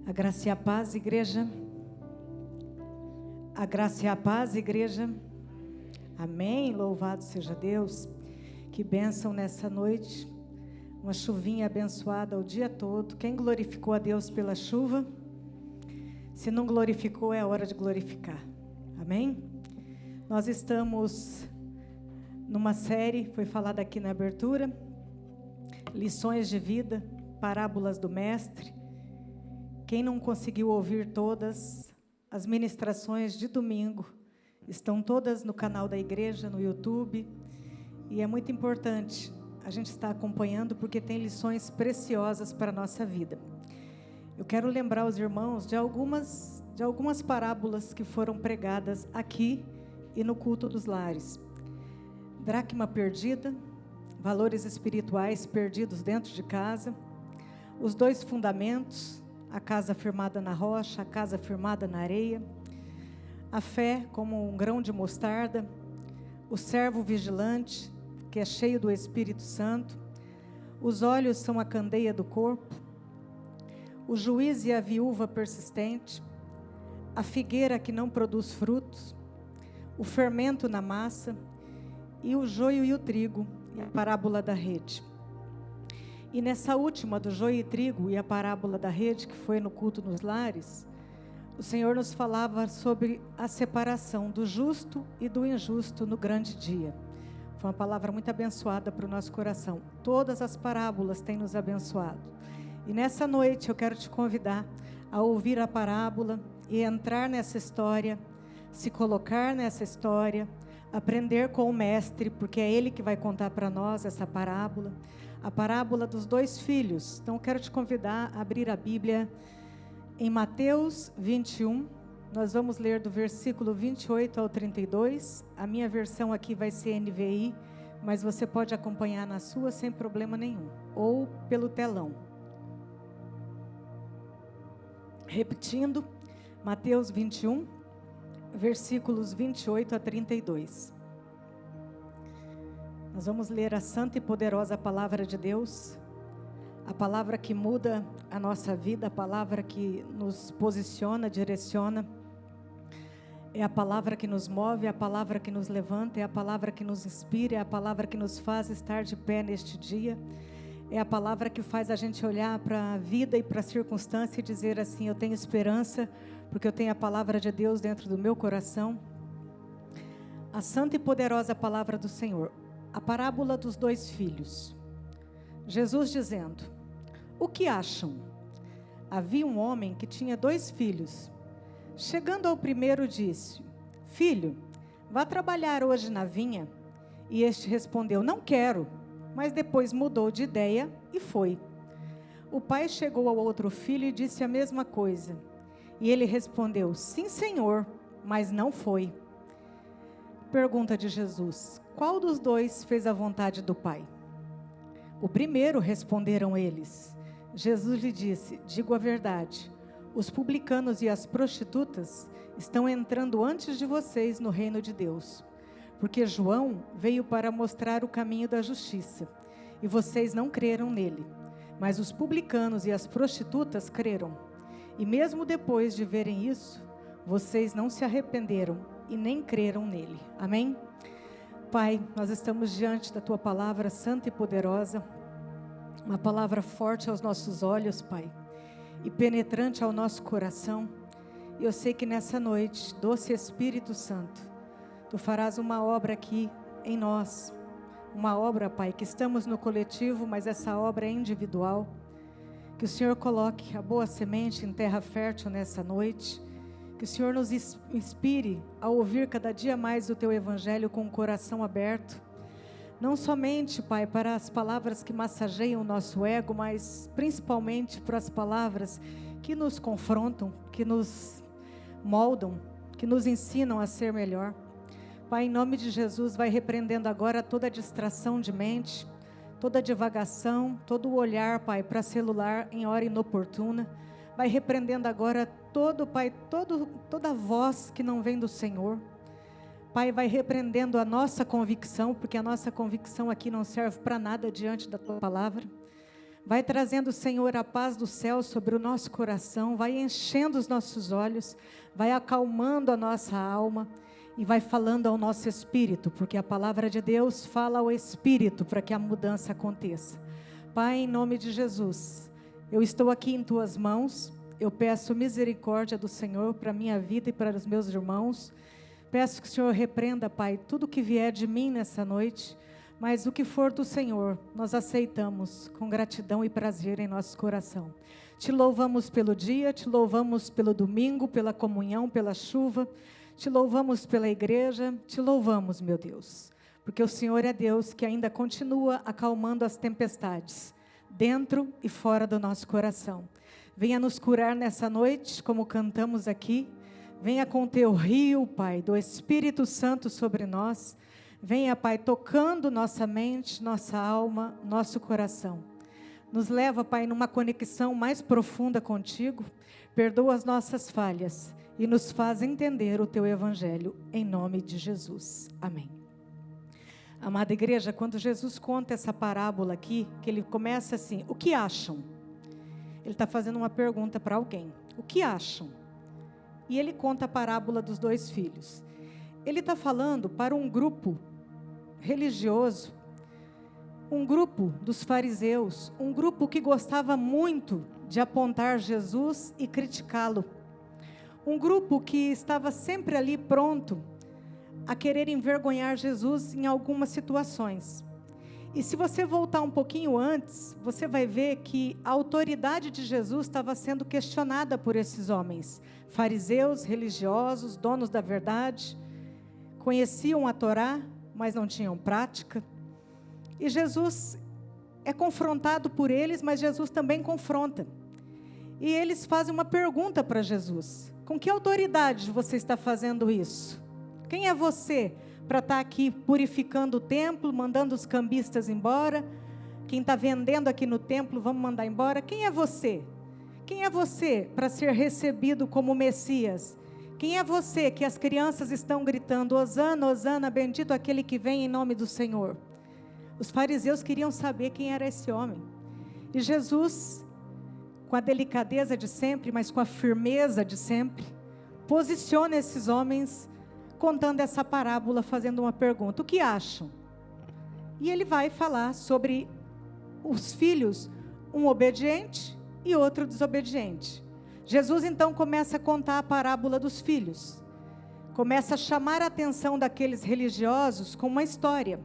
A graça e a paz, igreja. A graça e a paz, igreja. Amém. Louvado seja Deus. Que bênção nessa noite. Uma chuvinha abençoada o dia todo. Quem glorificou a Deus pela chuva? Se não glorificou, é hora de glorificar. Amém? Nós estamos numa série, foi falada aqui na abertura, lições de vida, parábolas do mestre. Quem não conseguiu ouvir todas, as ministrações de domingo estão todas no canal da igreja, no YouTube. E é muito importante a gente estar acompanhando, porque tem lições preciosas para a nossa vida. Eu quero lembrar os irmãos de algumas parábolas que foram pregadas aqui e no culto dos lares. Dracma perdida, valores espirituais perdidos dentro de casa, os dois fundamentos, a casa firmada na rocha, a casa firmada na areia, a fé como um grão de mostarda, o servo vigilante, que é cheio do Espírito Santo, os olhos são a candeia do corpo, o juiz e a viúva persistente, a figueira que não produz frutos, o fermento na massa, e o joio e o trigo, e a parábola da rede. E nessa última, do joio e trigo e a parábola da rede, que foi no culto nos lares, o Senhor nos falava sobre a separação do justo e do injusto no grande dia. Foi uma palavra muito abençoada para o nosso coração. Todas as parábolas têm nos abençoado. E nessa noite eu quero te convidar a ouvir a parábola e entrar nessa história, se colocar nessa história, aprender com o mestre, porque é ele que vai contar para nós essa parábola. A parábola dos dois filhos. Então eu quero te convidar a abrir a Bíblia em Mateus 21. Nós vamos ler do versículo 28 ao 32. A minha versão aqui vai ser NVI, mas você pode acompanhar na sua sem problema nenhum, ou pelo telão. Repetindo, Mateus 21, versículos 28 a 32. Nós vamos ler a santa e poderosa palavra de Deus, a palavra que muda a nossa vida, a palavra que nos posiciona, direciona, é a palavra que nos move, é a palavra que nos levanta, é a palavra que nos inspira, é a palavra que nos faz estar de pé neste dia, é a palavra que faz a gente olhar para a vida e para a circunstância e dizer assim: eu tenho esperança, porque eu tenho a palavra de Deus dentro do meu coração. A santa e poderosa palavra do Senhor. A parábola dos dois filhos. Jesus dizendo: o que acham? Havia um homem que tinha 2 filhos. Chegando ao primeiro, disse: filho, vá trabalhar hoje na vinha. E este respondeu: não quero. Mas depois mudou de ideia e foi. O pai chegou ao outro filho e disse a mesma coisa. E ele respondeu: sim, Senhor, mas não foi. Pergunta de Jesus: qual dos 2 fez a vontade do Pai? O primeiro, responderam eles. Jesus lhe disse: digo a verdade, os publicanos e as prostitutas estão entrando antes de vocês no reino de Deus. Porque João veio para mostrar o caminho da justiça, e vocês não creram nele. Mas os publicanos e as prostitutas creram. E mesmo depois de verem isso, vocês não se arrependeram e nem creram nele. Amém? Pai, nós estamos diante da Tua palavra santa e poderosa, uma palavra forte aos nossos olhos, Pai, e penetrante ao nosso coração. E eu sei que nessa noite, doce Espírito Santo, Tu farás uma obra aqui em nós, uma obra, Pai, que estamos no coletivo, mas essa obra é individual. Que o Senhor coloque a boa semente em terra fértil nessa noite. Que o Senhor nos inspire a ouvir cada dia mais o Teu Evangelho com o coração aberto. Não somente, Pai, para as palavras que massageiam o nosso ego, mas principalmente para as palavras que nos confrontam, que nos moldam, que nos ensinam a ser melhor. Pai, em nome de Jesus, vai repreendendo agora toda distração de mente, toda divagação, todo o olhar, Pai, para celular em hora inoportuna. Vai repreendendo agora Pai, toda voz que não vem do Senhor. Pai, vai repreendendo a nossa convicção, porque a nossa convicção aqui não serve para nada diante da Tua palavra. Vai trazendo, Senhor, a paz do céu sobre o nosso coração, vai enchendo os nossos olhos, vai acalmando a nossa alma e vai falando ao nosso espírito, porque a palavra de Deus fala ao espírito para que a mudança aconteça. Pai, em nome de Jesus, eu estou aqui em Tuas mãos, eu peço misericórdia do Senhor para a minha vida e para os meus irmãos. Peço que o Senhor repreenda, Pai, tudo que vier de mim nessa noite, mas o que for do Senhor, nós aceitamos com gratidão e prazer em nosso coração. Te louvamos pelo dia, te louvamos pelo domingo, pela comunhão, pela chuva, te louvamos pela igreja, te louvamos, meu Deus, porque o Senhor é Deus que ainda continua acalmando as tempestades, dentro e fora do nosso coração. Venha nos curar nessa noite, como cantamos aqui. Venha com teu rio, Pai, do Espírito Santo sobre nós. Venha, Pai, tocando nossa mente, nossa alma, nosso coração. Nos leva, Pai, numa conexão mais profunda contigo. Perdoa as nossas falhas e nos faz entender o teu evangelho, em nome de Jesus. Amém. Amada igreja, quando Jesus conta essa parábola aqui, que ele começa assim, o que acham? Ele está fazendo uma pergunta para alguém. O que acham? E ele conta a parábola dos 2 filhos. Ele está falando para um grupo religioso, um grupo dos fariseus, um grupo que gostava muito de apontar Jesus e criticá-lo. Um grupo que estava sempre ali pronto a querer envergonhar Jesus em algumas situações. E se você voltar um pouquinho antes, você vai ver que a autoridade de Jesus estava sendo questionada por esses homens. Fariseus, religiosos, donos da verdade, conheciam a Torá, mas não tinham prática. E Jesus é confrontado por eles, mas Jesus também confronta. E eles fazem uma pergunta para Jesus: com que autoridade você está fazendo isso? Quem é você para estar aqui purificando o templo, mandando os cambistas embora? Quem está vendendo aqui no templo, vamos mandar embora? Quem é você? Quem é você para ser recebido como Messias? Quem é você que as crianças estão gritando, Hosana, Hosana, bendito aquele que vem em nome do Senhor? Os fariseus queriam saber quem era esse homem. E Jesus, com a delicadeza de sempre, mas com a firmeza de sempre, posiciona esses homens, contando essa parábola, fazendo uma pergunta: o que acham? E ele vai falar sobre os filhos, um obediente e outro desobediente. Jesus então começa a contar a parábola dos filhos, começa a chamar a atenção daqueles religiosos com uma história.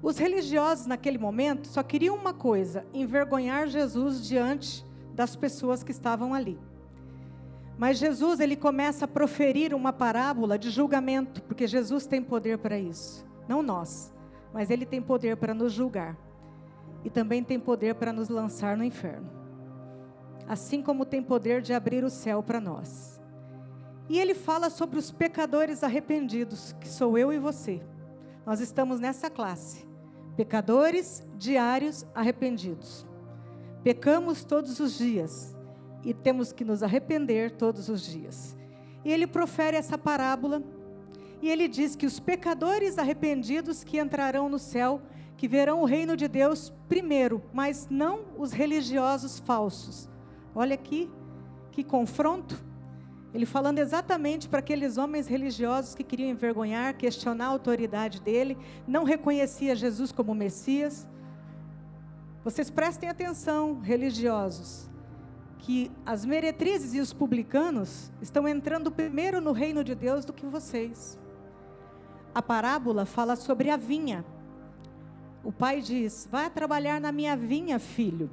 Os religiosos naquele momento só queriam uma coisa: envergonhar Jesus diante das pessoas que estavam ali. Mas Jesus, ele começa a proferir uma parábola de julgamento, porque Jesus tem poder para isso, não nós, mas ele tem poder para nos julgar, e também tem poder para nos lançar no inferno, assim como tem poder de abrir o céu para nós. E ele fala sobre os pecadores arrependidos, que sou eu e você. Nós estamos nessa classe, pecadores diários arrependidos. Pecamos todos os dias e temos que nos arrepender todos os dias. E ele profere essa parábola e ele diz que os pecadores arrependidos que entrarão no céu, que verão o reino de Deus primeiro, mas não os religiosos falsos. Olha aqui, que confronto. Ele falando exatamente para aqueles homens religiosos que queriam envergonhar, questionar a autoridade dele, não reconhecia Jesus como Messias. Vocês prestem atenção, religiosos, que as meretrizes e os publicanos estão entrando primeiro no reino de Deus do que vocês. A parábola fala sobre a vinha. O pai diz: vai trabalhar na minha vinha, filho.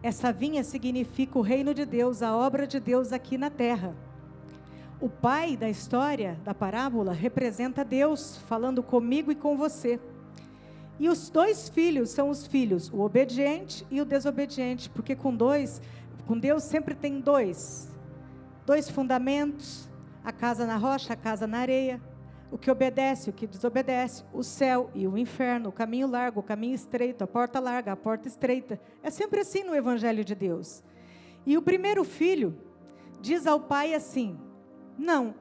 Essa vinha significa o reino de Deus, a obra de Deus aqui na terra. O pai da história, da parábola, representa Deus falando comigo e com você. E os 2 filhos são os filhos, o obediente e o desobediente, porque com Deus sempre tem dois fundamentos: a casa na rocha, a casa na areia, o que obedece, o que desobedece, o céu e o inferno, o caminho largo, o caminho estreito, a porta larga, a porta estreita. É sempre assim no Evangelho de Deus. E o primeiro filho diz ao pai assim: não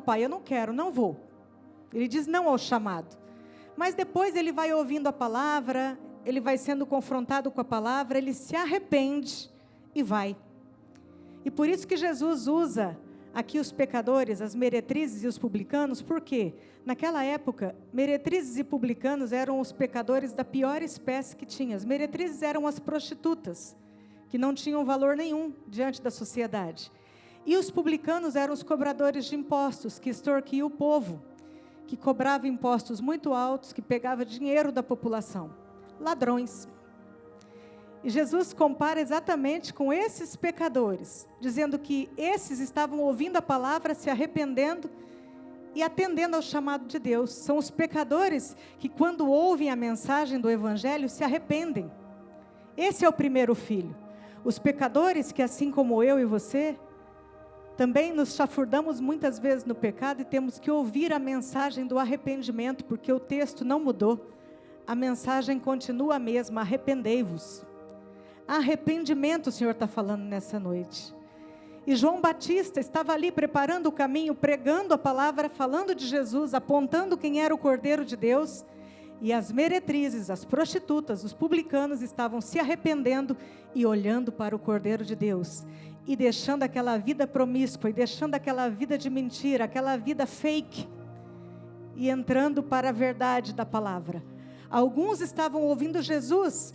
pai, eu não quero, não vou. Ele diz não ao chamado. Mas depois ele vai ouvindo a palavra, ele vai sendo confrontado com a palavra, ele se arrepende e vai. E por isso que Jesus usa aqui os pecadores, as meretrizes e os publicanos, por quê? Naquela época, meretrizes e publicanos eram os pecadores da pior espécie que tinha. As meretrizes eram as prostitutas, que não tinham valor nenhum diante da sociedade. E os publicanos eram os cobradores de impostos, que extorquiam o povo, que cobravam impostos muito altos, que pegavam dinheiro da população. Ladrões. E Jesus compara exatamente com esses pecadores, dizendo que esses estavam ouvindo a palavra, se arrependendo e atendendo ao chamado de Deus. São os pecadores que, quando ouvem a mensagem do Evangelho, se arrependem. Esse é o primeiro filho. Os pecadores que, assim como eu e você, também nos chafurdamos muitas vezes no pecado e temos que ouvir a mensagem do arrependimento, porque o texto não mudou. A mensagem continua a mesma: arrependei-vos. Arrependimento o Senhor está falando nessa noite. E João Batista estava ali preparando o caminho, pregando a palavra, falando de Jesus, apontando quem era o Cordeiro de Deus. E as meretrizes, as prostitutas, os publicanos estavam se arrependendo e olhando para o Cordeiro de Deus. E deixando aquela vida promíscua, e deixando aquela vida de mentira, aquela vida fake, e entrando para a verdade da palavra. Alguns estavam ouvindo Jesus,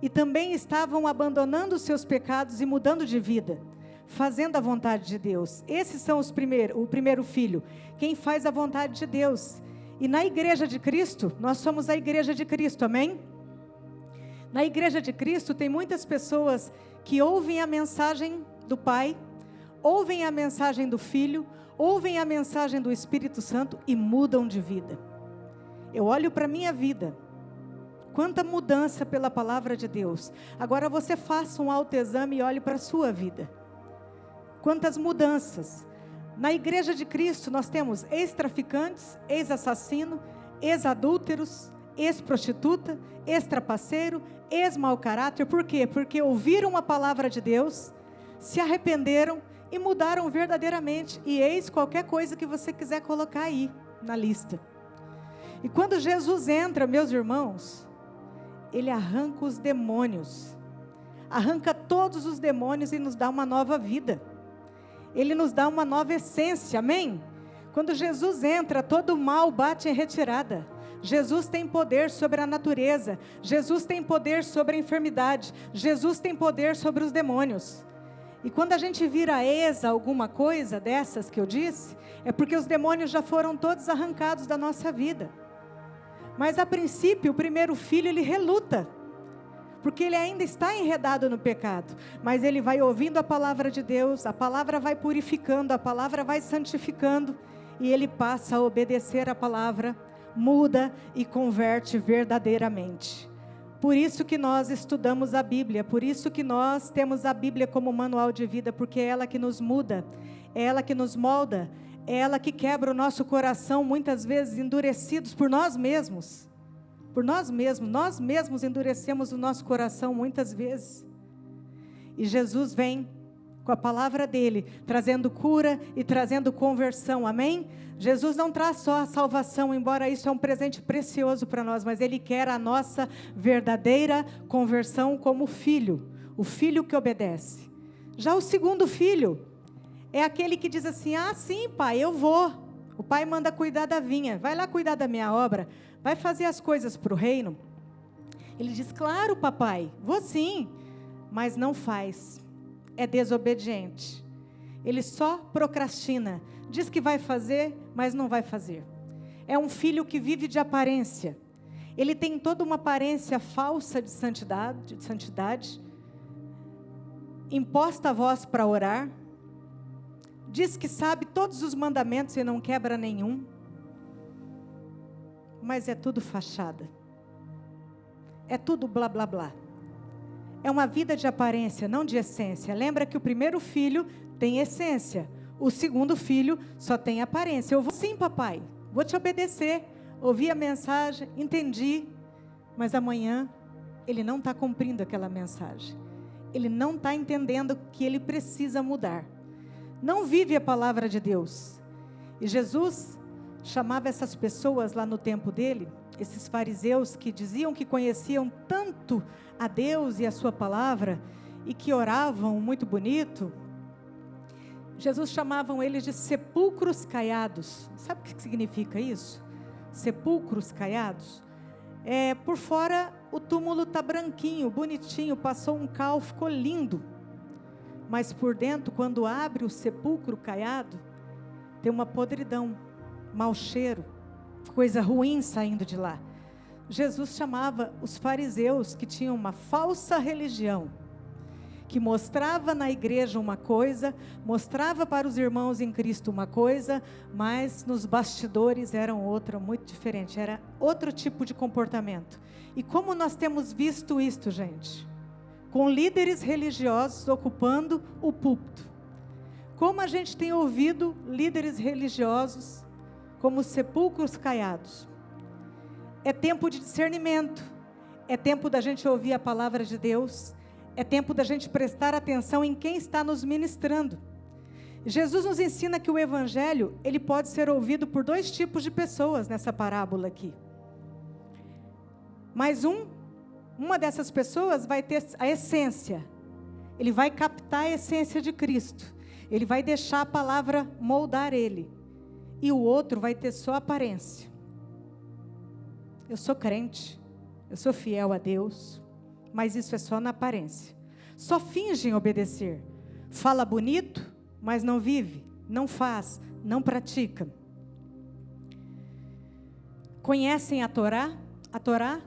e também estavam abandonando os seus pecados e mudando de vida, fazendo a vontade de Deus. Esses são o primeiro filho, quem faz a vontade de Deus. E na igreja de Cristo, nós somos a igreja de Cristo, amém? Na igreja de Cristo tem muitas pessoas que ouvem a mensagem do Pai, ouvem a mensagem do Filho, ouvem a mensagem do Espírito Santo e mudam de vida. Eu olho para a minha vida, quanta mudança pela palavra de Deus. Agora você faça um autoexame e olhe para a sua vida. Quantas mudanças. Na igreja de Cristo nós temos ex-traficantes, ex-assassino, ex-adúlteros, ex-prostituta, ex-trapaceiro, ex-mau caráter. Por quê? Porque ouviram a palavra de Deus, se arrependeram e mudaram verdadeiramente. E eis qualquer coisa que você quiser colocar aí na lista. E quando Jesus entra, meus irmãos, Ele arranca os demônios, arranca todos os demônios e nos dá uma nova vida. Ele nos dá uma nova essência, amém? Quando Jesus entra, todo o mal bate em retirada. Jesus tem poder sobre a natureza, Jesus tem poder sobre a enfermidade, Jesus tem poder sobre os demônios. E quando a gente vira exa alguma coisa dessas que eu disse, é porque os demônios já foram todos arrancados da nossa vida. Mas a princípio, o primeiro filho, ele reluta, porque ele ainda está enredado no pecado, mas ele vai ouvindo a palavra de Deus, a palavra vai purificando, a palavra vai santificando, e ele passa a obedecer a palavra, muda e converte verdadeiramente. Por isso que nós estudamos a Bíblia, por isso que nós temos a Bíblia como manual de vida, porque é ela que nos muda, é ela que nos molda, é ela que quebra o nosso coração, muitas vezes endurecidos por nós mesmos. Nós mesmos endurecemos o nosso coração muitas vezes. E Jesus vem com a palavra dele, trazendo cura e trazendo conversão, amém? Jesus não traz só a salvação, embora isso é um presente precioso para nós, mas ele quer a nossa verdadeira conversão como filho, o filho que obedece. Já o segundo filho é aquele que diz assim: ah, sim, pai, eu vou. O pai manda cuidar da vinha, vai lá cuidar da minha obra, vai fazer as coisas para o reino. Ele diz: claro, papai, vou sim, mas não faz, é desobediente. Ele só procrastina, diz que vai fazer, mas não vai fazer. É um filho que vive de aparência. Ele tem toda uma aparência falsa de santidade, imposta a voz para orar, diz que sabe todos os mandamentos e não quebra nenhum, mas é tudo fachada, é tudo blá blá blá. É uma vida de aparência, não de essência. Lembra que o primeiro filho tem essência, o segundo filho só tem aparência. Eu vou sim, papai, vou te obedecer, ouvi a mensagem, entendi, mas amanhã ele não está cumprindo aquela mensagem, ele não está entendendo que ele precisa mudar, não vive a palavra de Deus. E Jesus chamava essas pessoas lá no tempo dele, esses fariseus que diziam que conheciam tanto a Deus e a sua palavra, e que oravam muito bonito, Jesus chamava eles de sepulcros caiados. Sabe o que significa isso? Sepulcros caiados? Por fora o túmulo está branquinho, bonitinho, passou um cal, ficou lindo. Mas por dentro, quando abre o sepulcro caiado, tem uma podridão, mau cheiro, coisa ruim saindo de lá. Jesus chamava os fariseus que tinham uma falsa religião, que mostrava na igreja uma coisa, mostrava para os irmãos em Cristo uma coisa, mas nos bastidores eram outra, muito diferente, era outro tipo de comportamento. E como nós temos visto isto, gente? Com líderes religiosos ocupando o púlpito. Como a gente tem ouvido líderes religiosos como sepulcros caiados. É tempo de discernimento, é tempo da gente ouvir a palavra de Deus, é tempo da gente prestar atenção em quem está nos ministrando. Jesus nos ensina que o evangelho, ele pode ser ouvido por dois tipos de pessoas nessa parábola aqui. Mas uma dessas pessoas vai ter a essência, ele vai captar a essência de Cristo, ele vai deixar a palavra moldar ele, e o outro vai ter só aparência. Eu sou crente, eu sou fiel a Deus, mas isso é só na aparência. Só fingem obedecer. Fala bonito, mas não vive, não faz, não pratica. Conhecem a Torá? A Torá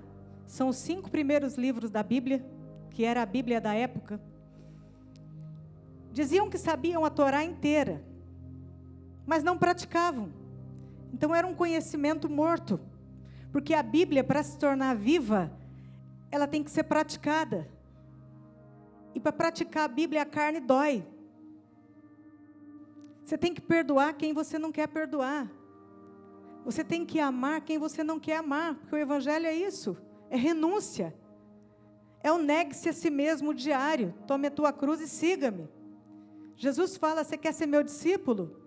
são os 5 primeiros livros da Bíblia, que era a Bíblia da época. Diziam que sabiam a Torá inteira, mas não praticavam. Então era um conhecimento morto, porque a Bíblia, para se tornar viva, ela tem que ser praticada. E para praticar a Bíblia, a carne dói. Você tem que perdoar quem você não quer perdoar. Você tem que amar quem você não quer amar, porque o evangelho é isso, é renúncia. É o negue-se a si mesmo diário. Tome a tua cruz e siga-me. Jesus fala, você quer ser meu discípulo?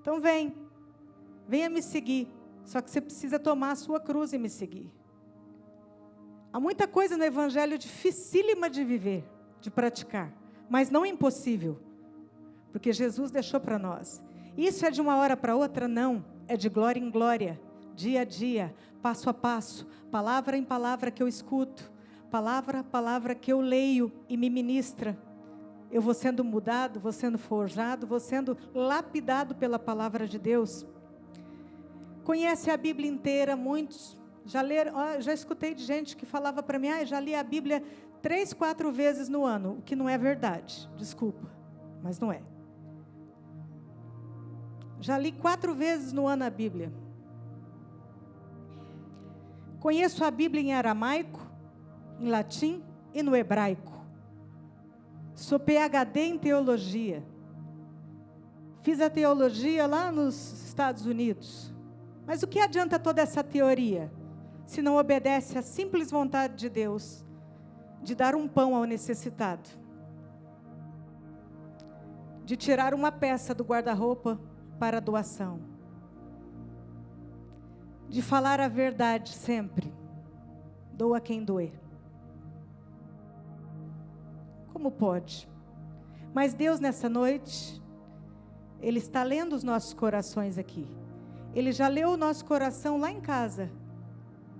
Então venha me seguir. Só que você precisa tomar a sua cruz e me seguir. Há muita coisa no evangelho dificílima de viver, de praticar, mas não impossível, porque Jesus deixou para nós. Isso é de uma hora para outra? Não, é de glória em glória, dia a dia, passo a passo, palavra em palavra que eu escuto, palavra a palavra que eu leio e me ministra. Eu vou sendo mudado, vou sendo forjado, vou sendo lapidado pela palavra de Deus. Conhece a Bíblia inteira, muitos já leram, já escutei de gente que falava para mim, já li a Bíblia 3, 4 vezes no ano, o que não é verdade, desculpa, mas não é. Já li 4 vezes no ano a Bíblia. Conheço a Bíblia em aramaico, em latim e no hebraico. Sou PhD em teologia. Fiz a teologia lá nos Estados Unidos. Mas o que adianta toda essa teoria, se não obedece à simples vontade de Deus, de dar um pão ao necessitado, de tirar uma peça do guarda-roupa para a doação, de falar a verdade sempre, doa quem doer. Como pode? Mas Deus nessa noite, Ele está lendo os nossos corações aqui. Ele já leu o nosso coração lá em casa,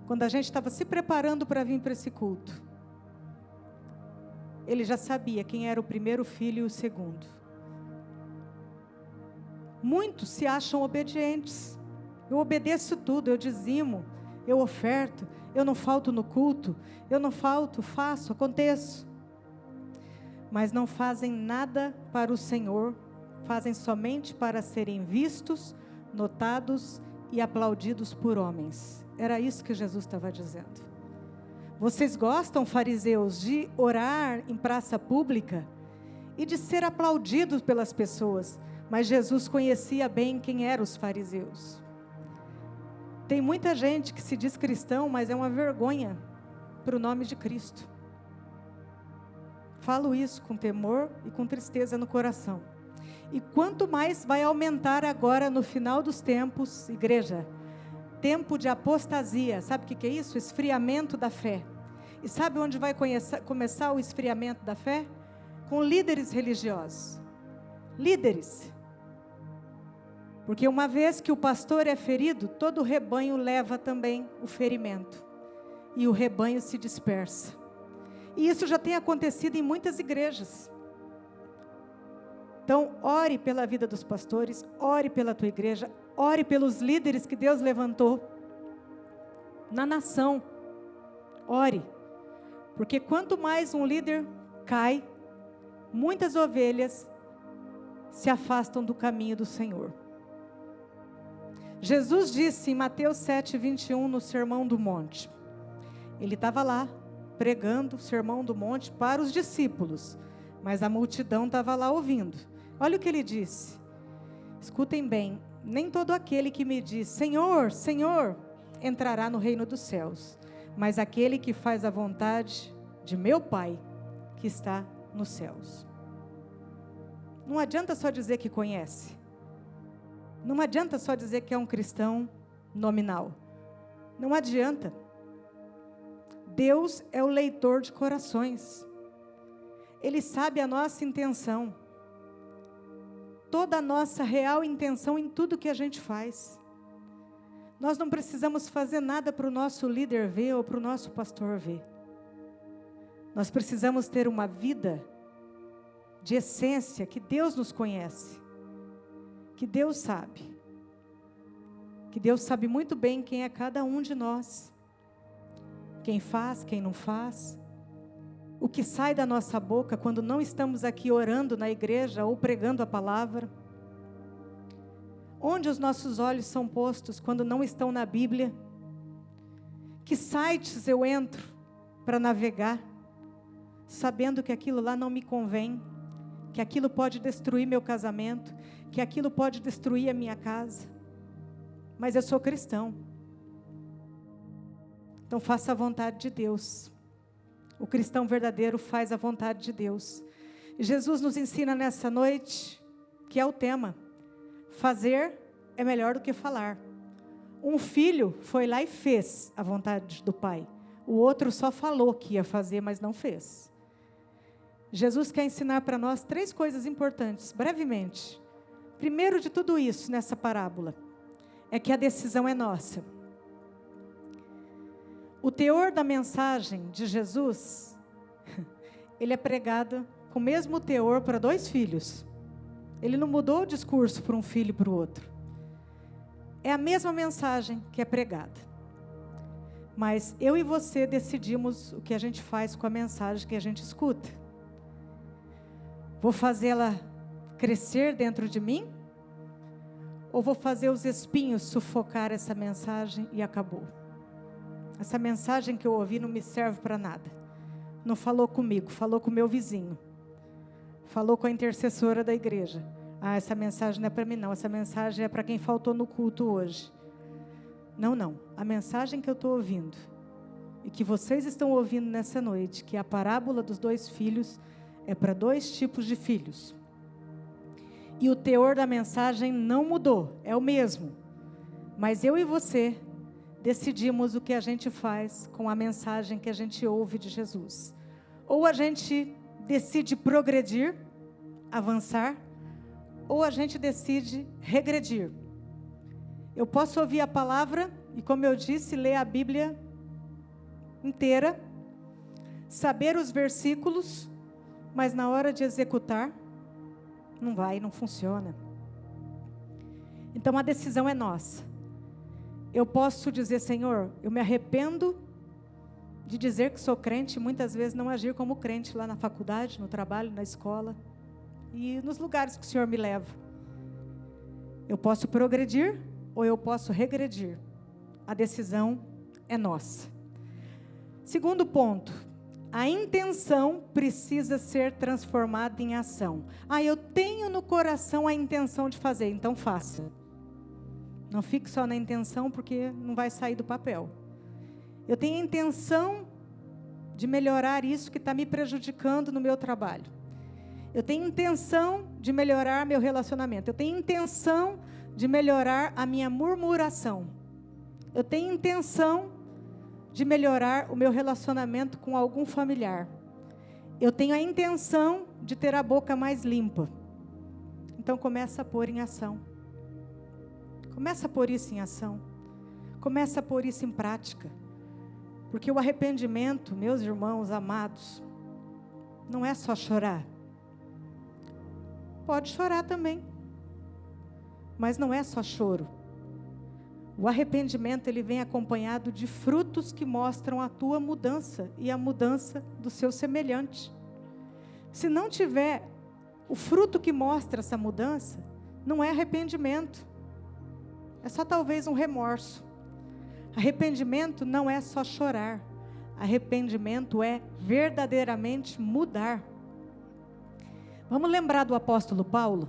quando a gente estava se preparando para vir para esse culto. Ele já sabia quem era o primeiro filho e o segundo. Muitos se acham obedientes. Eu obedeço tudo, eu dizimo, eu oferto, eu não falto no culto, eu não falto, faço, aconteço. Mas não fazem nada para o Senhor, fazem somente para serem vistos, notados e aplaudidos por homens. Era isso que Jesus estava dizendo. Vocês gostam, fariseus, de orar em praça pública e de ser aplaudidos pelas pessoas, mas Jesus conhecia bem quem eram os fariseus. Tem muita gente que se diz cristão, mas é uma vergonha para o nome de Cristo. Falo isso com temor e com tristeza no coração. E quanto mais vai aumentar agora no final dos tempos, igreja, tempo de apostasia. Sabe o que é isso? Esfriamento da fé. E sabe onde vai começar o esfriamento da fé? Com líderes religiosos. Líderes. Porque uma vez que o pastor é ferido, todo o rebanho leva também o ferimento. E o rebanho se dispersa. E isso já tem acontecido em muitas igrejas. Então, ore pela vida dos pastores, ore pela tua igreja, ore pelos líderes que Deus levantou na nação. Ore. Porque quanto mais um líder cai, muitas ovelhas se afastam do caminho do Senhor. Jesus disse em Mateus 7:21, no Sermão do Monte. Ele estava lá, pregando o Sermão do Monte para os discípulos, mas a multidão estava lá ouvindo. Olha o que ele disse. Escutem bem. Nem todo aquele que me diz, Senhor, Senhor, entrará no reino dos céus, mas aquele que faz a vontade de meu Pai, que está nos céus. Não adianta só dizer que conhece. Não adianta só dizer que é um cristão nominal. Não adianta. Deus é o leitor de corações. Ele sabe a nossa intenção. Toda a nossa real intenção em tudo que a gente faz. Nós não precisamos fazer nada para o nosso líder ver ou para o nosso pastor ver. Nós precisamos ter uma vida de essência, que Deus nos conhece, que Deus sabe. Que Deus sabe muito bem quem é cada um de nós. Quem faz, quem não faz. O que sai da nossa boca quando não estamos aqui orando na igreja ou pregando a palavra. Onde os nossos olhos são postos quando não estão na Bíblia. Que sites eu entro para navegar, sabendo que aquilo lá não me convém, que aquilo pode destruir meu casamento, que aquilo pode destruir a minha casa. Mas eu sou cristão. Então faça a vontade de Deus. O cristão verdadeiro faz a vontade de Deus. E Jesus nos ensina nessa noite, que é o tema, fazer é melhor do que falar. Um filho foi lá e fez a vontade do Pai. O outro só falou que ia fazer, mas não fez. Jesus quer ensinar para nós 3 coisas importantes, brevemente. Primeiro de tudo isso, nessa parábola, é que a decisão é nossa. O teor da mensagem de Jesus, ele é pregado com o mesmo teor para 2 filhos. Ele não mudou o discurso para um filho e para o outro. É a mesma mensagem que é pregada. Mas eu e você decidimos o que a gente faz com a mensagem que a gente escuta. Vou fazê-la crescer dentro de mim? Ou vou fazer os espinhos sufocar essa mensagem e acabou? Essa mensagem que eu ouvi não me serve para nada. Não falou comigo, falou com o meu vizinho. Falou com a intercessora da igreja. Ah, essa mensagem não é para mim não, essa mensagem é para quem faltou no culto hoje. Não, não. A mensagem que eu estou ouvindo, e que vocês estão ouvindo nessa noite, que é a parábola dos 2 filhos, é para 2 tipos de filhos. E o teor da mensagem não mudou, é o mesmo. Mas eu e você decidimos o que a gente faz com a mensagem que a gente ouve de Jesus. Ou a gente decide progredir, avançar, ou a gente decide regredir. Eu posso ouvir a palavra e, como eu disse, ler a Bíblia inteira, saber os versículos, mas na hora de executar, não funciona. Então a decisão é nossa. Eu posso dizer, Senhor, eu me arrependo de dizer que sou crente e muitas vezes não agir como crente lá na faculdade, no trabalho, na escola e nos lugares que o Senhor me leva. Eu posso progredir ou eu posso regredir. A decisão é nossa. Segundo ponto, a intenção precisa ser transformada em ação. Eu tenho no coração a intenção de fazer, então faça. Não fique só na intenção, porque não vai sair do papel. Eu tenho a intenção de melhorar isso que está me prejudicando no meu trabalho. Eu tenho intenção de melhorar meu relacionamento. Eu tenho intenção de melhorar a minha murmuração. Eu tenho intenção de melhorar o meu relacionamento com algum familiar. Eu tenho a intenção de ter a boca mais limpa. Então começa a pôr em ação. Começa a pôr isso em ação. Começa a pôr isso em prática. Porque o arrependimento, meus irmãos amados, não é só chorar. Pode chorar também. Mas não é só choro. O arrependimento, ele vem acompanhado de frutos que mostram a tua mudança e a mudança do seu semelhante. Se não tiver o fruto que mostra essa mudança, não é arrependimento. É só talvez um remorso. Arrependimento não é só chorar. Arrependimento é verdadeiramente mudar. Vamos lembrar do apóstolo Paulo?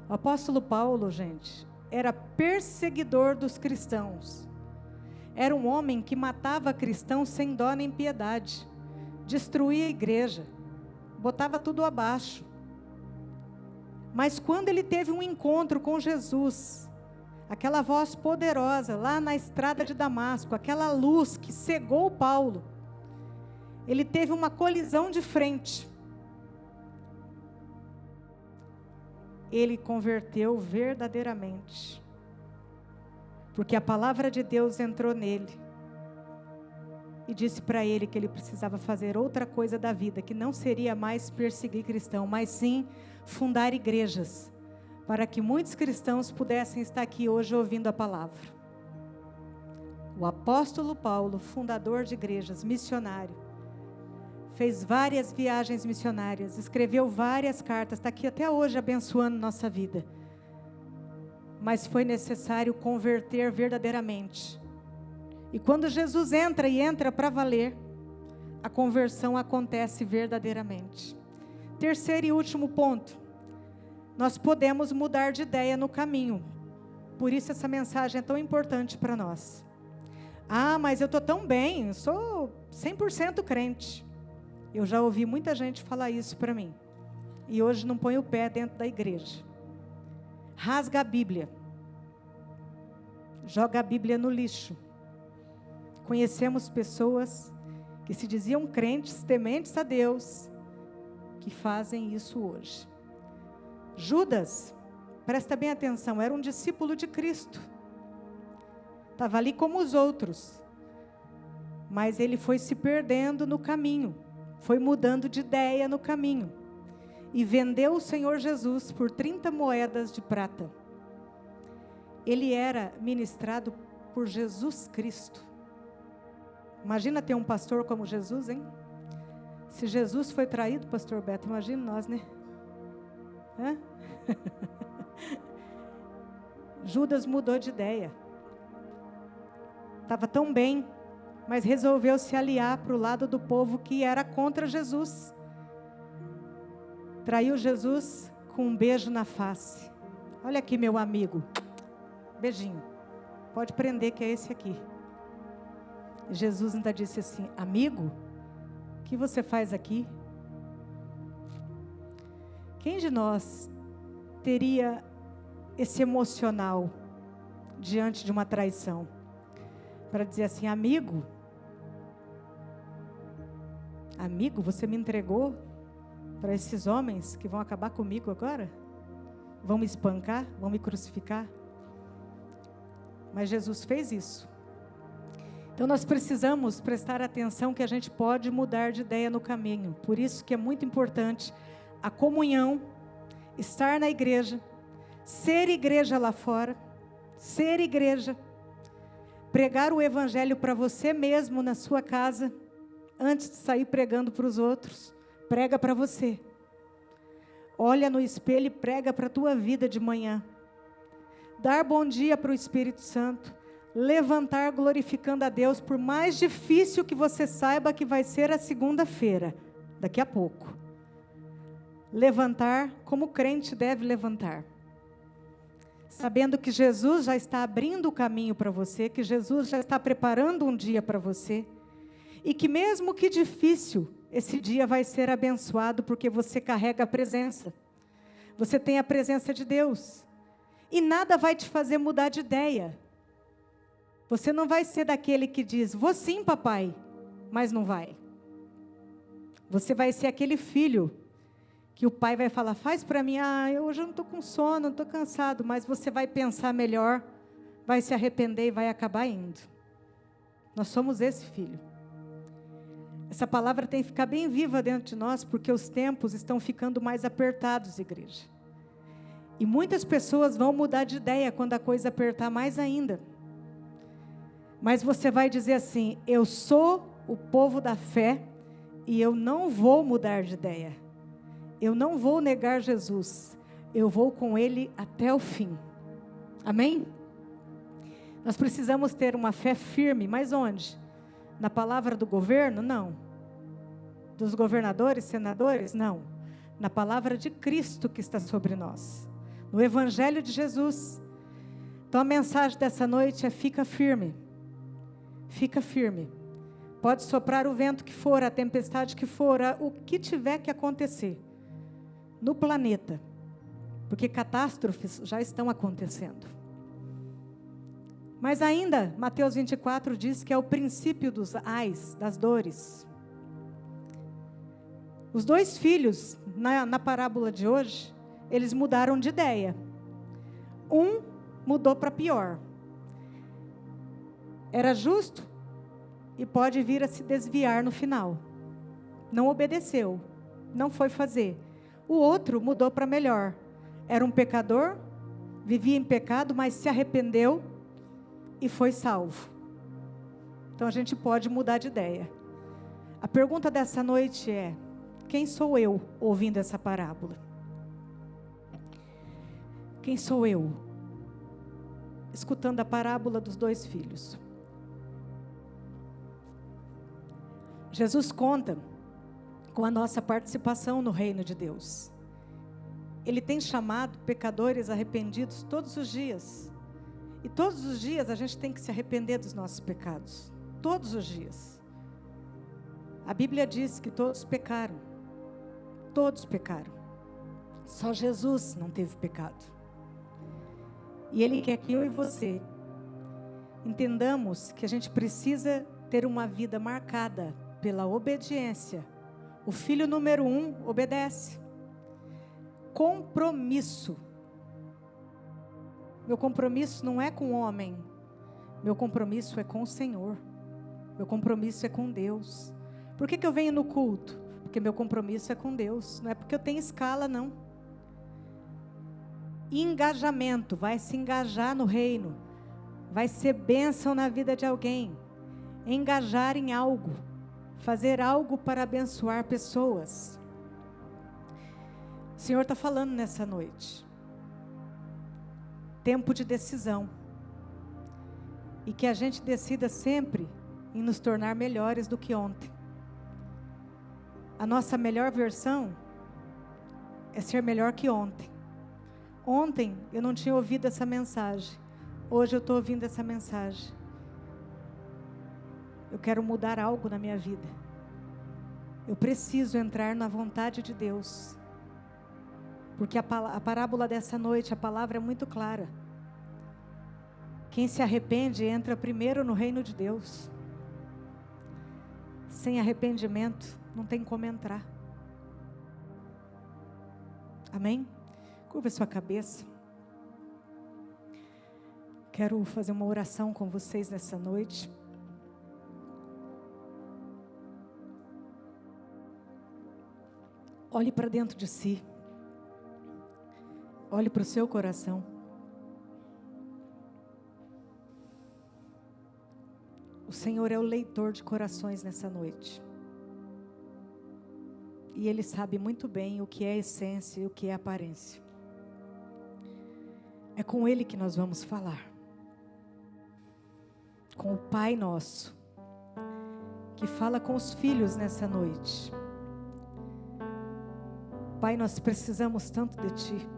O apóstolo Paulo, gente, era perseguidor dos cristãos. Era um homem que matava cristãos sem dó nem piedade. Destruía a igreja. Botava tudo abaixo. Mas quando ele teve um encontro com Jesus, aquela voz poderosa lá na estrada de Damasco, aquela luz que cegou Paulo, ele teve uma colisão de frente. Ele converteu verdadeiramente. Porque a palavra de Deus entrou nele. E disse para ele que ele precisava fazer outra coisa da vida, que não seria mais perseguir cristão, mas sim fundar igrejas, para que muitos cristãos pudessem estar aqui hoje ouvindo a palavra. O apóstolo Paulo, fundador de igrejas, missionário, fez várias viagens missionárias, escreveu várias cartas, está aqui até hoje abençoando nossa vida. Mas foi necessário converter verdadeiramente. E quando Jesus entra e entra para valer, a conversão acontece verdadeiramente. Terceiro e último ponto, nós podemos mudar de ideia no caminho. Por isso essa mensagem é tão importante para nós. Ah, mas eu estou tão bem, eu sou 100% crente. Eu já ouvi muita gente falar isso para mim. E hoje não põe o pé dentro da igreja. Rasga a Bíblia. Joga a Bíblia no lixo. Conhecemos pessoas que se diziam crentes, tementes a Deus, que fazem isso hoje. Judas, presta bem atenção, era um discípulo de Cristo. Estava ali como os outros. Mas ele foi se perdendo no caminho. Foi mudando de ideia no caminho. E vendeu o Senhor Jesus por 30 moedas de prata. Ele era ministrado por Jesus Cristo. Imagina ter um pastor como Jesus, hein? Se Jesus foi traído, pastor Beto, imagina nós, né? Hã? Judas mudou de ideia. Estava tão bem, mas resolveu se aliar para o lado do povo que era contra Jesus. Traiu Jesus com um beijo na face. Olha aqui, meu amigo. Beijinho. Pode prender que é esse aqui. Jesus ainda disse assim: amigo, o que você faz aqui? Quem de nós teria esse emocional diante de uma traição? Para dizer assim: amigo, você me entregou para esses homens que vão acabar comigo agora? Vão me espancar? Vão me crucificar? Mas Jesus fez isso. Então nós precisamos prestar atenção que a gente pode mudar de ideia no caminho. Por isso que é muito importante a comunhão, estar na igreja, ser igreja lá fora, ser igreja, pregar o evangelho para você mesmo na sua casa, antes de sair pregando para os outros. Prega para você. Olha no espelho e prega para a tua vida de manhã. Dar bom dia para o Espírito Santo. Levantar glorificando a Deus, por mais difícil que você saiba que vai ser a segunda-feira, daqui a pouco. Levantar como o crente deve levantar. Sabendo que Jesus já está abrindo o caminho para você, que Jesus já está preparando um dia para você, e que mesmo que difícil, Esse dia vai ser abençoado porque você carrega a presença. Você tem a presença de Deus. E nada vai te fazer mudar de ideia. Você não vai ser daquele que diz, vou sim, papai, mas não vai. Você vai ser aquele filho que o pai vai falar, faz para mim, eu hoje não estou com sono, não estou cansado, mas você vai pensar melhor, vai se arrepender e vai acabar indo. Nós somos esse filho. Essa palavra tem que ficar bem viva dentro de nós, porque os tempos estão ficando mais apertados, igreja. E muitas pessoas vão mudar de ideia quando a coisa apertar mais ainda. Mas você vai dizer assim, eu sou o povo da fé e eu não vou mudar de ideia. Eu não vou negar Jesus. Eu vou com Ele até o fim. Amém? Nós precisamos ter uma fé firme, mas onde? Na palavra do governo? Não. Dos governadores, senadores? Não. Na palavra de Cristo que está sobre nós. No Evangelho de Jesus. Então a mensagem dessa noite é fica firme. Fica firme. Pode soprar o vento que for, a tempestade que for, o que tiver que acontecer no planeta. Porque catástrofes já estão acontecendo. Mas ainda, Mateus 24 diz que é o princípio dos ais, das dores. Os dois filhos, na parábola de hoje, eles mudaram de ideia. Um mudou para pior. Era justo e pode vir a se desviar no final. Não obedeceu, não foi fazer. O outro mudou para melhor. Era um pecador, vivia em pecado, mas se arrependeu e foi salvo. Então a gente pode mudar de ideia. A pergunta dessa noite é: quem sou eu ouvindo essa parábola? Quem sou eu escutando a parábola dos dois filhos? Jesus conta com a nossa participação no reino de Deus. Ele tem chamado pecadores arrependidos todos os dias. E todos os dias a gente tem que se arrepender dos nossos pecados. Todos os dias. A Bíblia diz que todos pecaram. Todos pecaram. Só Jesus não teve pecado. E Ele quer que eu e você entendamos que a gente precisa ter uma vida marcada pela obediência. O filho número 1 obedece. Compromisso. Meu compromisso não é com o homem. Meu compromisso é com o Senhor. Meu compromisso é com Deus. Por que eu venho no culto? Porque meu compromisso é com Deus. Não é porque eu tenho escala, não. Engajamento. Vai se engajar no reino. Vai ser bênção na vida de alguém. Engajar em algo. Fazer algo para abençoar pessoas. O Senhor está falando nessa noite. Tempo de decisão. E que a gente decida sempre em nos tornar melhores do que ontem. A nossa melhor versão é ser melhor que ontem. Ontem eu não tinha ouvido essa mensagem. Hoje eu estou ouvindo essa mensagem. Eu quero mudar algo na minha vida. Eu preciso entrar na vontade de Deus. Porque a parábola dessa noite, a palavra é muito clara. Quem se arrepende entra primeiro no reino de Deus. Sem arrependimento, não tem como entrar. Amém? Curva sua cabeça. Quero fazer uma oração com vocês nessa noite. Olhe para dentro de si. Olhe para o seu coração. O Senhor é o leitor de corações nessa noite. E Ele sabe muito bem o que é essência e o que é aparência. É com Ele que nós vamos falar. Com o Pai nosso, que fala com os filhos nessa noite. Pai, nós precisamos tanto de Ti.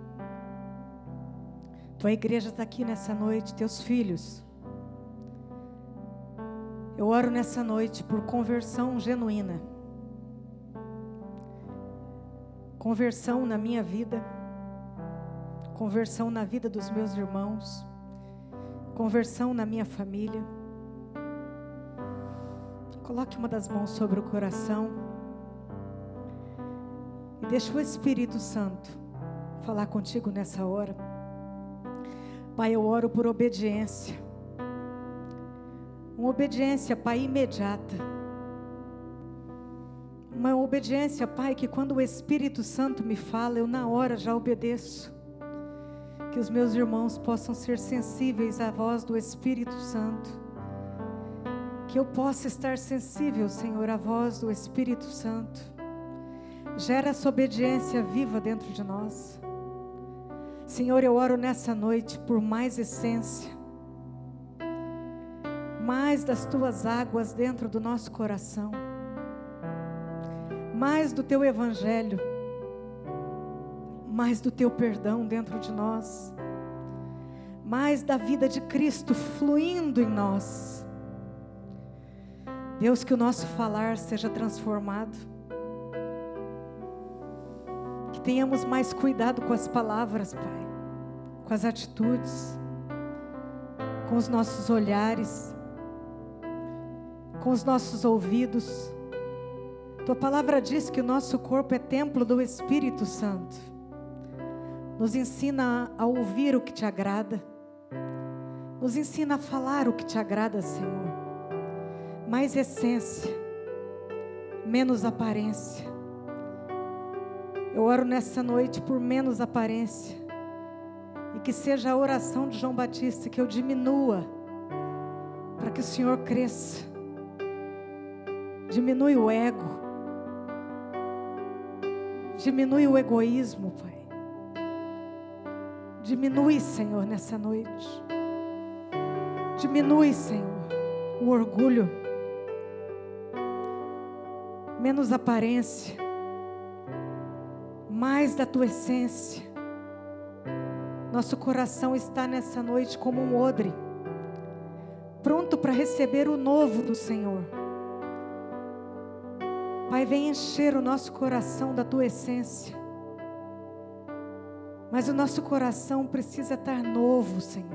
Tua igreja está aqui nessa noite, Teus filhos. Eu oro nessa noite por conversão genuína. conversão na minha vida, conversão na vida dos meus irmãos, conversão na minha família. Coloque uma das mãos sobre o coração e deixa o Espírito Santo falar contigo nessa hora. Pai, eu oro por obediência. Uma obediência, Pai, imediata. Uma obediência, Pai, que quando o Espírito Santo me fala, eu na hora já obedeço. Que os meus irmãos possam ser sensíveis à voz do Espírito Santo. Que eu possa estar sensível, Senhor, à voz do Espírito Santo. Gera essa obediência viva dentro de nós. Senhor, eu oro nessa noite por mais essência, mais das Tuas águas dentro do nosso coração, mais do Teu Evangelho, mais do Teu perdão dentro de nós, mais da vida de Cristo fluindo em nós. Deus, que o nosso falar seja transformado, que tenhamos mais cuidado com as palavras, Pai, com as atitudes, com os nossos olhares, com os nossos ouvidos. Tua palavra diz que o nosso corpo é templo do Espírito Santo. Nos ensina a ouvir o que Te agrada, nos ensina a falar o que Te agrada, Senhor. Mais essência, menos aparência. Eu oro nessa noite por menos aparência, e que seja a oração de João Batista, que eu diminua, para que o Senhor cresça. Diminui o ego, diminui o egoísmo, Pai. Diminui, Senhor, nessa noite. Diminui, Senhor, o orgulho. Menos aparência, mais da Tua essência. Nosso coração está nessa noite como um odre, pronto para receber o novo do Senhor. Pai, vem encher o nosso coração da Tua essência. Mas o nosso coração precisa estar novo, Senhor.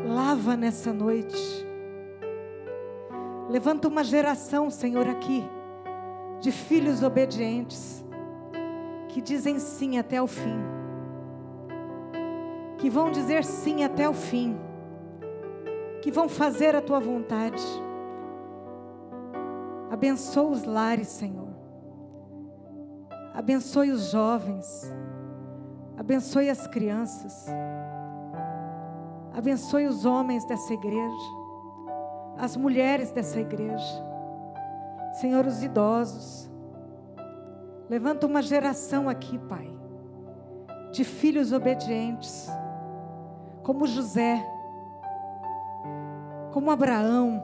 Lava nessa noite. Levanta uma geração, Senhor, aqui, de filhos obedientes, que dizem sim até o fim, que vão dizer sim até o fim, que vão fazer a Tua vontade. Abençoa os lares, Senhor. Abençoe os jovens. Abençoe as crianças. Abençoe os homens dessa igreja, as mulheres dessa igreja, Senhor, os idosos. Levanta uma geração aqui, Pai, de filhos obedientes, como José, como Abraão,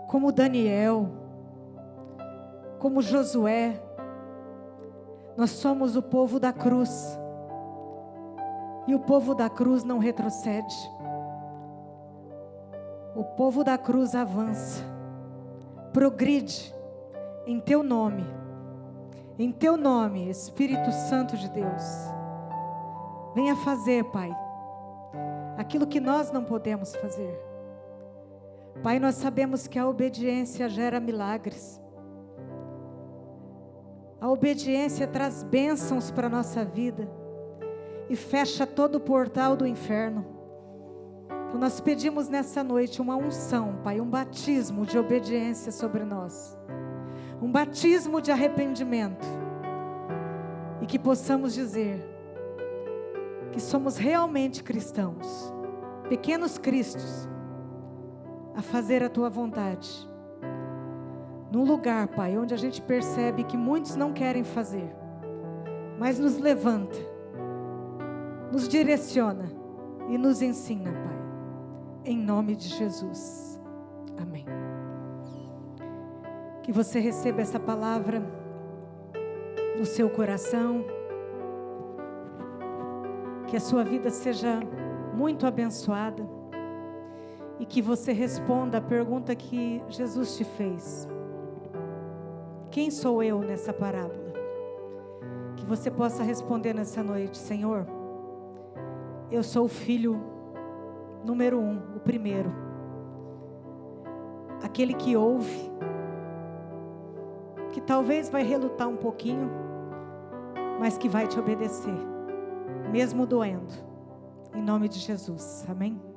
como Daniel, como Josué. Nós somos o povo da cruz, e o povo da cruz não retrocede. O povo da cruz avança, progride em Teu nome, Espírito Santo de Deus. Venha fazer, Pai, aquilo que nós não podemos fazer. Pai, nós sabemos que a obediência gera milagres. A obediência traz bênçãos para a nossa vida e fecha todo o portal do inferno. Então nós pedimos nessa noite uma unção, Pai, um batismo de obediência sobre nós, um batismo de arrependimento, e que possamos dizer que somos realmente cristãos, pequenos cristos, a fazer a Tua vontade, num lugar, Pai, onde a gente percebe que muitos não querem fazer, mas nos levanta, nos direciona e nos ensina, Pai, em nome de Jesus, amém. Que você receba essa palavra no seu coração, que a sua vida seja muito abençoada, e que você responda a pergunta que Jesus te fez: quem sou eu nessa parábola? você possa responder nessa noite: Senhor, eu sou o filho número 1, o primeiro, aquele que ouve, que talvez vai relutar um pouquinho, mas que vai te obedecer, mesmo doendo, em nome de Jesus, amém?